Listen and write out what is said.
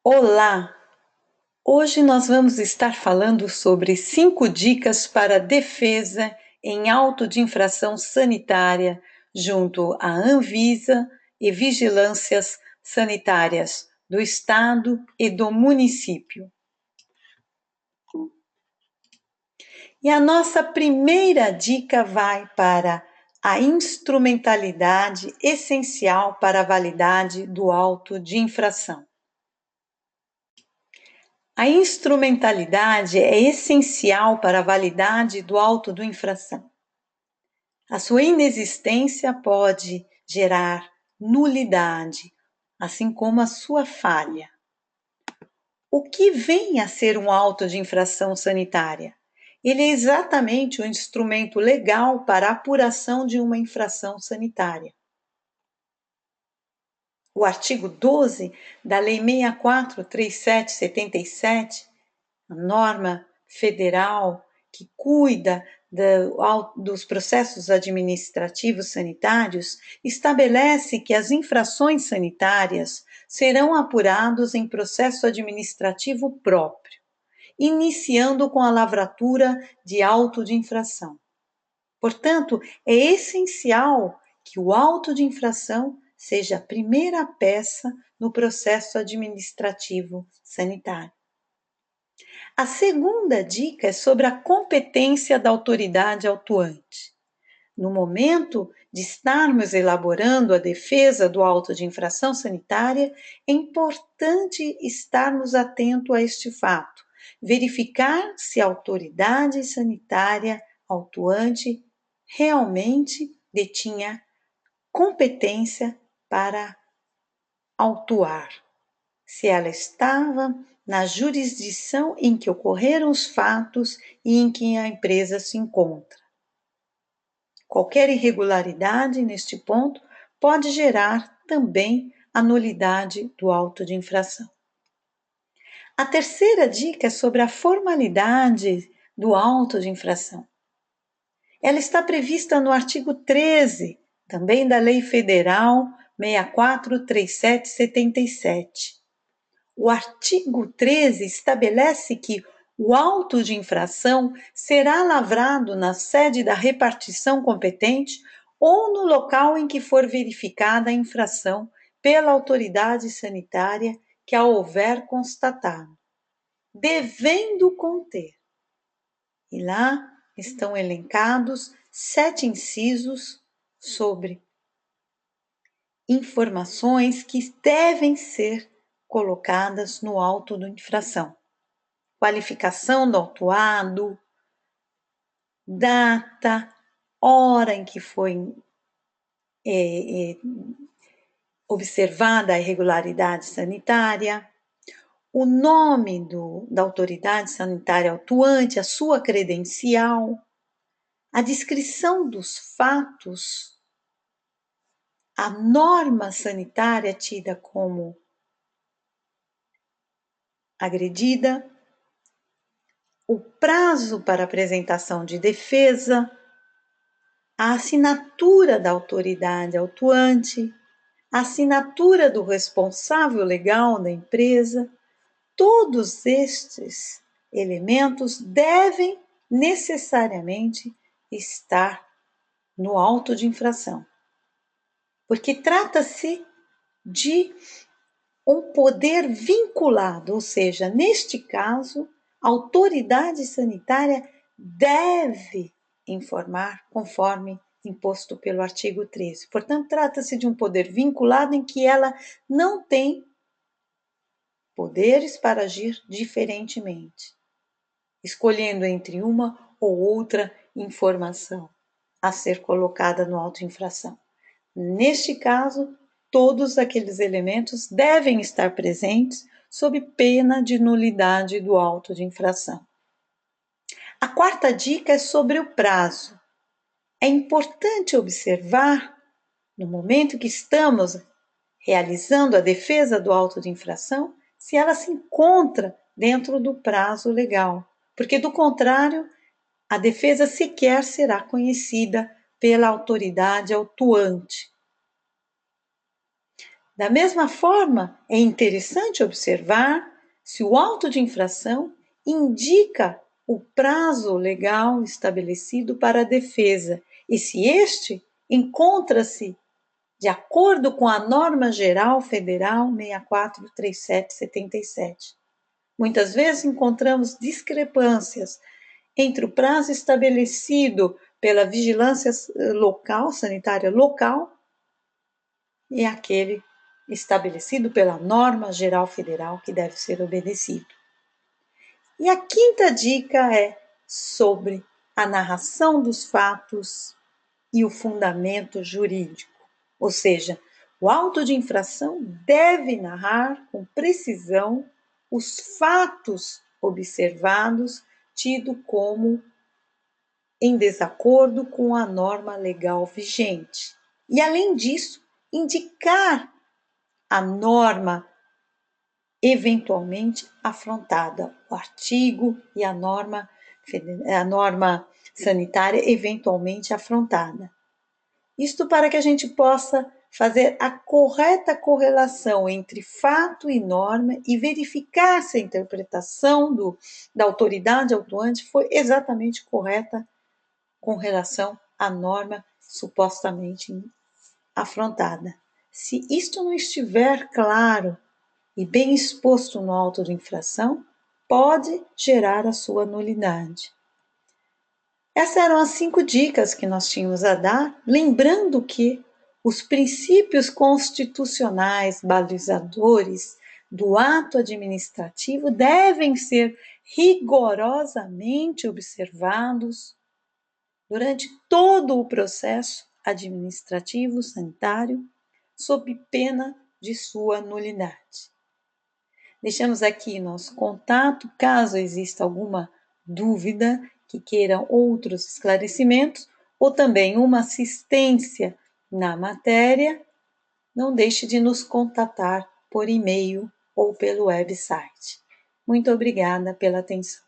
Olá! Hoje nós vamos estar falando sobre 5 dicas para defesa em auto de infração sanitária junto à Anvisa e vigilâncias sanitárias do Estado e do município. E a nossa primeira dica vai para a instrumentalidade essencial para a validade do auto de infração. A instrumentalidade é essencial para a validade do auto de infração. A sua inexistência pode gerar nulidade, assim como a sua falha. O que vem a ser um auto de infração sanitária? Ele é exatamente o instrumento legal para a apuração de uma infração sanitária. O artigo 12 da Lei 6437/77, a norma federal que cuida dos processos administrativos sanitários, estabelece que as infrações sanitárias serão apuradas em processo administrativo próprio, iniciando com a lavratura de auto de infração. Portanto, é essencial que o auto de infração seja a primeira peça no processo administrativo sanitário. A segunda dica é sobre a competência da autoridade autuante. No momento de estarmos elaborando a defesa do auto de infração sanitária, é importante estarmos atentos a este fato, verificar se a autoridade sanitária autuante realmente detinha competência para autuar, se ela estava na jurisdição em que ocorreram os fatos e em que a empresa se encontra. Qualquer irregularidade neste ponto pode gerar também a nulidade do auto de infração. A terceira dica é sobre a formalidade do auto de infração. Ela está prevista no artigo 13, também da Lei Federal 6437/77. O artigo 13 estabelece que o auto de infração será lavrado na sede da repartição competente ou no local em que for verificada a infração pela autoridade sanitária que a houver constatado, devendo conter. E lá estão elencados 7 incisos sobre informações que devem ser colocadas no auto de infração. Qualificação do autuado, data, hora em que foi observada a irregularidade sanitária, o nome da autoridade sanitária autuante, a sua credencial, a descrição dos fatos, a norma sanitária tida como agredida, o prazo para apresentação de defesa, a assinatura da autoridade autuante, a assinatura do responsável legal da empresa. Todos estes elementos devem necessariamente estar no auto de infração, porque trata-se de um poder vinculado, ou seja, neste caso, a autoridade sanitária deve informar conforme imposto pelo artigo 13. Portanto, trata-se de um poder vinculado em que ela não tem poderes para agir diferentemente, escolhendo entre uma ou outra informação a ser colocada no auto de infração. Neste caso, todos aqueles elementos devem estar presentes sob pena de nulidade do auto de infração. A quarta dica é sobre o prazo. É importante observar, no momento que estamos realizando a defesa do auto de infração, se ela se encontra dentro do prazo legal, porque do contrário, a defesa sequer será conhecida pela autoridade autuante. Da mesma forma, é interessante observar se o auto de infração indica o prazo legal estabelecido para a defesa e se este encontra-se de acordo com a Norma Geral Federal 643777. Muitas vezes encontramos discrepâncias entre o prazo estabelecido pela vigilância local, sanitária local, e aquele estabelecido pela Norma Geral Federal que deve ser obedecido. E a quinta dica é sobre a narração dos fatos e o fundamento jurídico, ou seja, o auto de infração deve narrar com precisão os fatos observados, tido como em desacordo com a norma legal vigente. E, além disso, indicar a norma eventualmente afrontada, o artigo e a norma sanitária eventualmente afrontada. Isto para que a gente possa fazer a correta correlação entre fato e norma e verificar se a interpretação da autoridade autuante foi exatamente correta com relação à norma supostamente afrontada. Se isto não estiver claro e bem exposto no auto de infração, pode gerar a sua nulidade. Essas eram as 5 dicas que nós tínhamos a dar, lembrando que os princípios constitucionais balizadores do ato administrativo devem ser rigorosamente observados durante todo o processo administrativo sanitário, sob pena de sua nulidade. Deixamos aqui nosso contato, caso exista alguma dúvida, que queiram outros esclarecimentos, ou também uma assistência na matéria, não deixe de nos contatar por e-mail ou pelo website. Muito obrigada pela atenção.